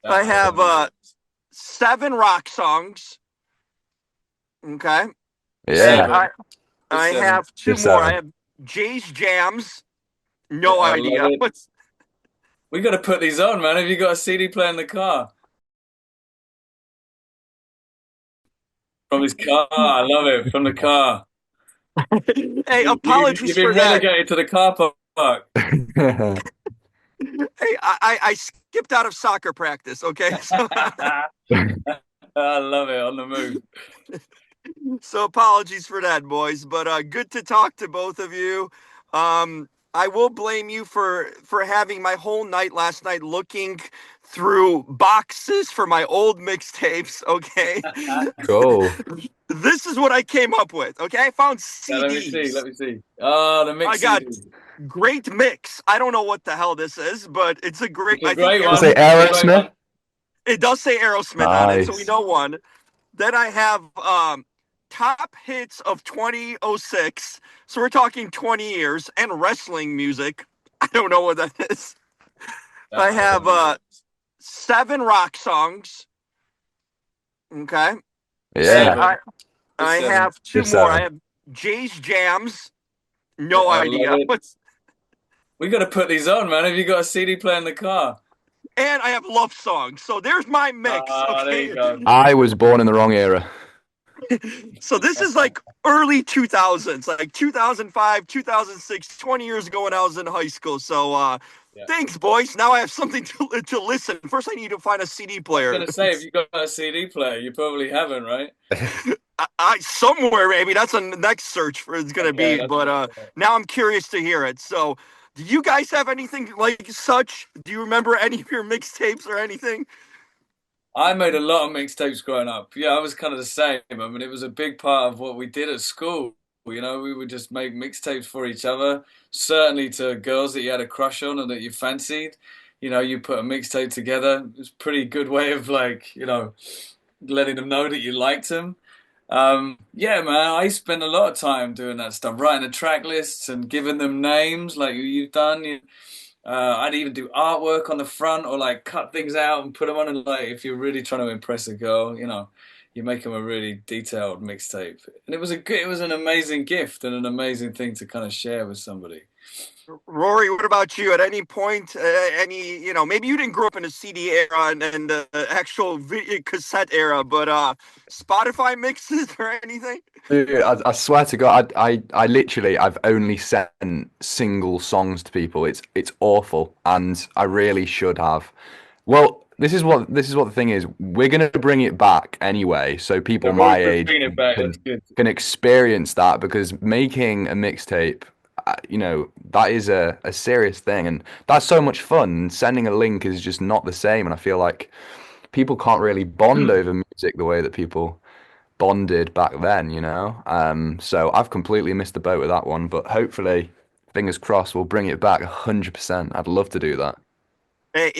I have 7 rock songs. Okay. Yeah. I have 2 Just more. I seven. have Jay's Jams. Yeah, No I love idea. it. What's We got to put these on, man. Have you got a CD player in the car? From his car. I love it. From the car. Hey, You've apologies been for that. relegated to the car park. Hey, I skipped out of soccer practice. Okay, so I love it. On the move. so apologies for that, boys. But good to talk to both of you. I will blame you for having my whole night last night looking through boxes for my old mixtapes. Okay, Cool. this is what I came up with. Okay, I found Yeah, let me see. CDs. Let me see. Oh, the I mix got CD. Great Mix. I don't know what the hell this is, but it's a great. It's a I think great I'll say one. It's a great Aerosmith. one. It does say Aerosmith on it, so we Nice. know one. Then I have top hits of 2006. So we're talking 20 years and wrestling music. I don't know what that is. I have 7 rock songs. Okay. And Yeah. I Seven. I Seven. have 2 Just more. I seven. have Jay's Jams. Yeah, No I love idea. it. We got to put these on, man. Have you got a CD player in the car? And I have love songs. So there's my mix. Ah, there you Okay. go. I was born in the wrong era. So this is like early 2000s, like 2005, 2006, 20 years ago when I was in high school. So Yeah. thanks, boys. Now I have something to listen. First, I need to find a CD I was player. gonna say, if you got a CD player, you probably haven't, right? I somewhere maybe that's a next search for it's gonna Okay, be. that's But fair. now I'm curious to hear it. So, do you guys have anything like such? Do you remember any of your mixtapes or anything? I made a lot of mixtapes growing up. Yeah, I was kind of the same. I mean, it was a big part of what we did at school. You know, we would just make mixtapes for each other, certainly to girls that you had a crush on and that you fancied. You know, you put a mixtape together. It was a pretty good way of like, letting them know that you liked them. Yeah, man, I spent a lot of time doing that stuff, writing the track lists and giving them names like you've done. I'd even do artwork on the front or like cut things out and put them on. And like, if you're really trying to impress a girl, you make them a really detailed mixtape. And it was an amazing gift and an amazing thing to kind of share with somebody. Rory, what about you? At any point, maybe you didn't grow up in the CD era and the actual video cassette era, but Spotify mixes or anything? Dude, I swear to God, I literally, I've only sent single songs to people. It's awful, and I really should have. Well, this is what the thing is. We're gonna bring it back anyway, so people They're always my age bringing it back. can That's good. can experience that because making a mixtape, that is a serious thing, and that's so much fun. And sending a link is just not the same, and I feel like people can't really bond over music the way that people bonded back then. So I've completely missed the boat with that one, but hopefully, fingers crossed, we'll bring it back 100%. I'd love to do that. Hey,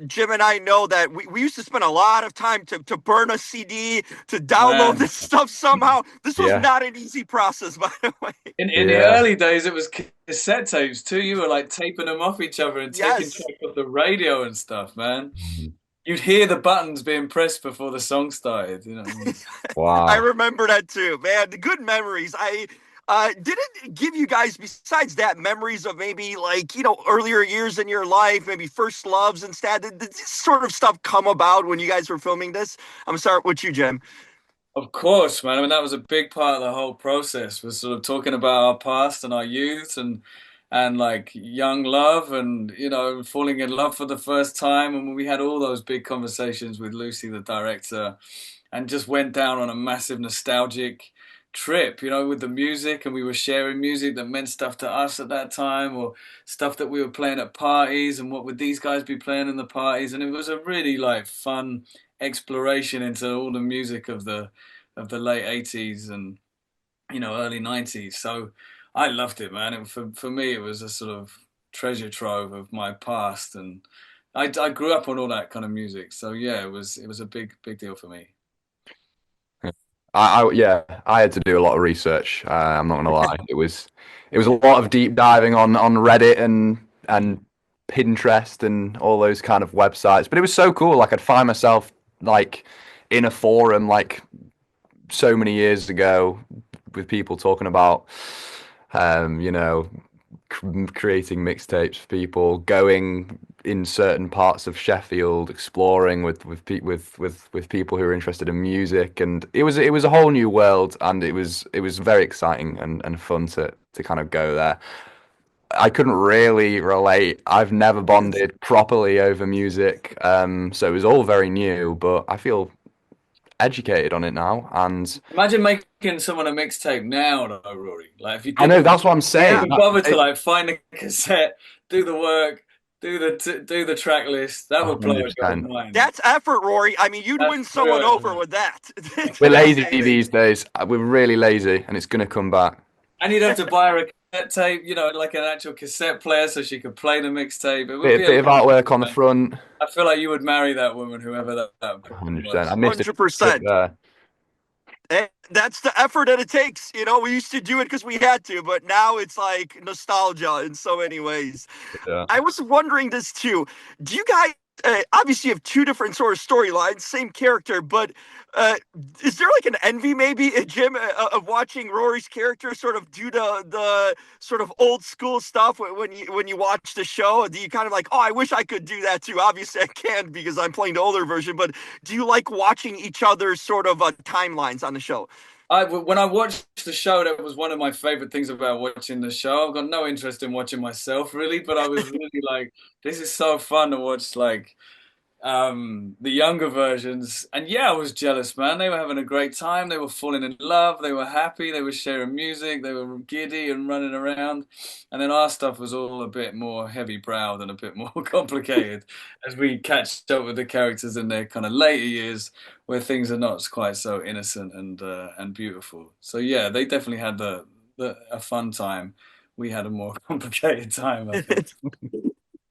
Jim and I know that we used to spend a lot of time to burn a CD, to download Man, this stuff somehow. This was Yeah, not an easy process, by the way. in the yeah. early days, it was cassette tapes too. You were like taping them off each other and taking Yes. track of the radio and stuff, man. You'd hear the buttons being pressed before the song started. You know what I mean? I Wow. remember that too, man. The good memories. I didn't give you guys, besides that, memories of maybe like, earlier years in your life, maybe first loves instead. Did this sort of stuff come about when you guys were filming this? I'm sorry, with you, Jim. Of course, man. I mean, that was a big part of the whole process, was sort of talking about our past and our youth and like young love and falling in love for the first time. And we had all those big conversations with Lucy, the director, and just went down on a massive nostalgic trip, with the music, and we were sharing music that meant stuff to us at that time, or stuff that we were playing at parties, and what would these guys be playing in the parties, and it was a really like fun exploration into all the music of the late 80s and early 90s. So I loved it, man. For me it was a sort of treasure trove of my past, and I grew up on all that kind of music. So yeah, it was a big deal for me. Yeah, I had to do a lot of research. I'm not gonna lie. It was a lot of deep diving on Reddit and Pinterest and all those kind of websites. But it was so cool. Like I'd find myself like in a forum like so many years ago with people talking about, you know, creating mixtapes for people, going in certain parts of Sheffield, exploring with people who are interested in music, and it was a whole new world, and it was very exciting and fun to kind of go there. I couldn't really relate. I've never bonded properly over music, so it was all very new, but I feel educated on it now, and Imagine making someone a mixtape now, though, Rory. Like if you I know didn't that's what I'm saying. even bother to like find a cassette, do the work, do the track list, that would blow a girl's 100%. mind. That's effort, Rory. I mean, you'd That's win someone real over effort. with that. We're Just lazy saying. these days. We're really lazy, and it's gonna come back. And you'd have to buy her a cassette tape, you know, like an actual cassette player so she could play the mixtape. It would be a Bit of lot. artwork on the front. I feel like you would marry that woman, whoever that person 100%. I was. missed it 100%. there. And that's the effort that it takes. You know, we used to do it because we had to, but now it's like nostalgia in so many ways. Yeah. I was wondering this too. Do you guys obviously have two different sort of storylines, same character, but uh, is there like an envy maybe, Jim, of watching Rory's character sort of do the sort of old school stuff when you watch the show? Do you kind of like, oh, I wish I could do that too? Obviously, I can't because I'm playing the older version, but do you like watching each other's sort of timelines on the show? When I watched the show, that was one of my favorite things about watching the show. I've got no interest in watching myself really, but I was really like, this is so fun to watch like the younger versions. And yeah, I was jealous, man. They were having a great time. They were falling in love. They were happy. They were sharing music. They were giddy and running around. And then our stuff was all a bit more heavy browed and a bit more complicated as we catch up with the characters in their kind of later years where things are not quite so innocent and beautiful. So yeah, they definitely had a fun time. We had a more complicated time, I think.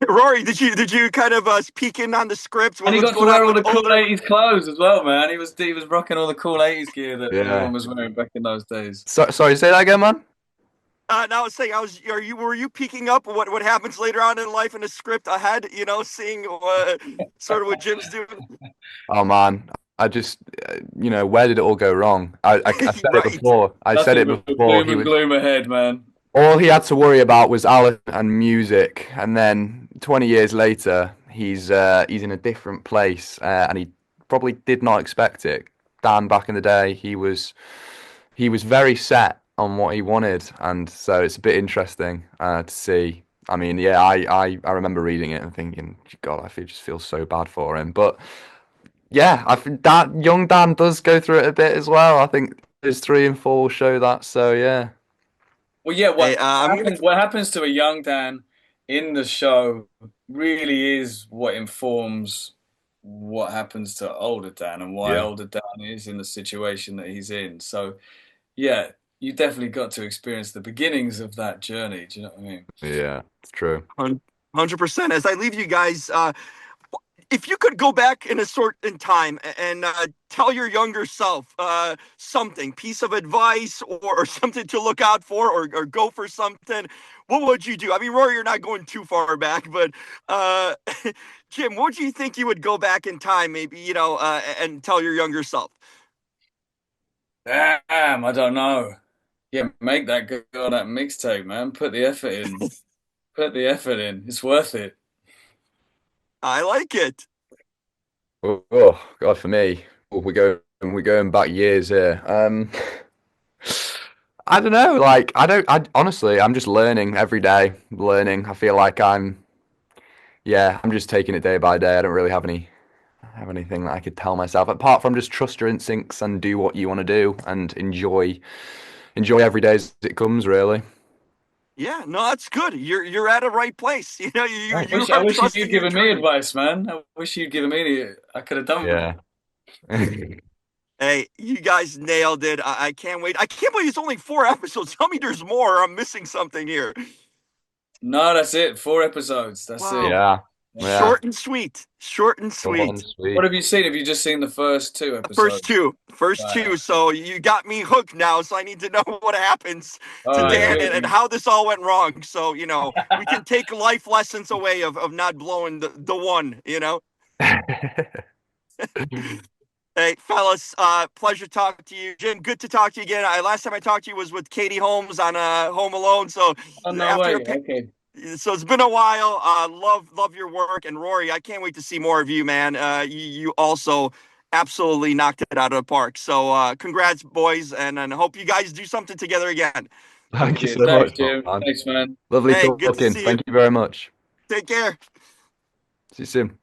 Rory, did you kind of peek in on the script? And he What's got to going on wear all with the cool older? 80s clothes as well, man. He was rocking all the cool 80s gear that Yeah. everyone was wearing back in those days. Sorry, say that again, man. Now I was saying, were you peeking up what happens later on in life in the script ahead? You know, seeing sort of what Jim's doing. Oh man, I just, where did it all go wrong? I said it Right. before. I said Nothing it but before. doom and gloom ahead, man. All he had to worry about was Alan and music, and then 20 years later, he's in a different place, and he probably did not expect it. Dan, back in the day, he was very set on what he wanted, and so it's a bit interesting to see. I mean, yeah, I remember reading it and thinking, God, just feel so bad for him. But yeah, I think that young Dan does go through it a bit as well. I think his 3 and 4 show that. So yeah, Well, yeah, Hey, what happens to a young Dan in the show really is what informs what happens to older Dan and why yeah, older Dan is in the situation that he's in. So, yeah, you definitely got to experience the beginnings of that journey. Do you know what I mean? yeah, it's true. 100%. As I leave you guys, if you could go back in a sort in time and tell your younger self something, piece of advice or something to look out for or go for something, what would you do? I mean, Rory, you're not going too far back, but uh, Jim, what do you think you would go back in time, maybe, and tell your younger self? Damn, I don't know. Yeah, make that go that mixtape, man. Put the effort in. Put the effort in. It's worth it. I like it. Oh God, for me, we're going back years here. I don't know. Like, I honestly, I'm just learning every day. Learning. I feel like yeah, I'm just taking it day by day. I don't really have anything that I could tell myself apart from just trust your instincts and do what you want to do and enjoy every day as it comes. Really. Yeah, no, that's good. You're at a right place. You know, Right. you I are wish trusting you'd your given me journey. advice, man. I wish you'd given me I could have done with it. Yeah. Hey, you guys nailed it. I can't wait. I can't believe it's only 4 episodes. Tell me there's more. I'm missing something here. No, that's it. 4 episodes. That's it. Wow. Yeah. Yeah. Short and sweet. Short and Short and sweet. sweet. What have you seen? Have you just seen the first two First episodes? two. First Right. two. So you got me hooked now. So I need to know what happens to Oh, Dan good. and how this all went wrong. So, you know, we can take life lessons away of not blowing the one, you know. Hey, fellas, pleasure talking to you. Jim, good to talk to you again. Last time I talked to you was with Katie Holmes on Home Alone. So Oh, no after way. Okay. so it's been a while. Love your work, and Rory, I can't wait to see more of you, man. You also absolutely knocked it out of the park. So congrats, boys, and hope you guys do something together again. Thank you so Thanks, much, Jim. man. Thanks, man. Lovely Hey, good to talking. see you. Thank you very much. Take care. See you soon.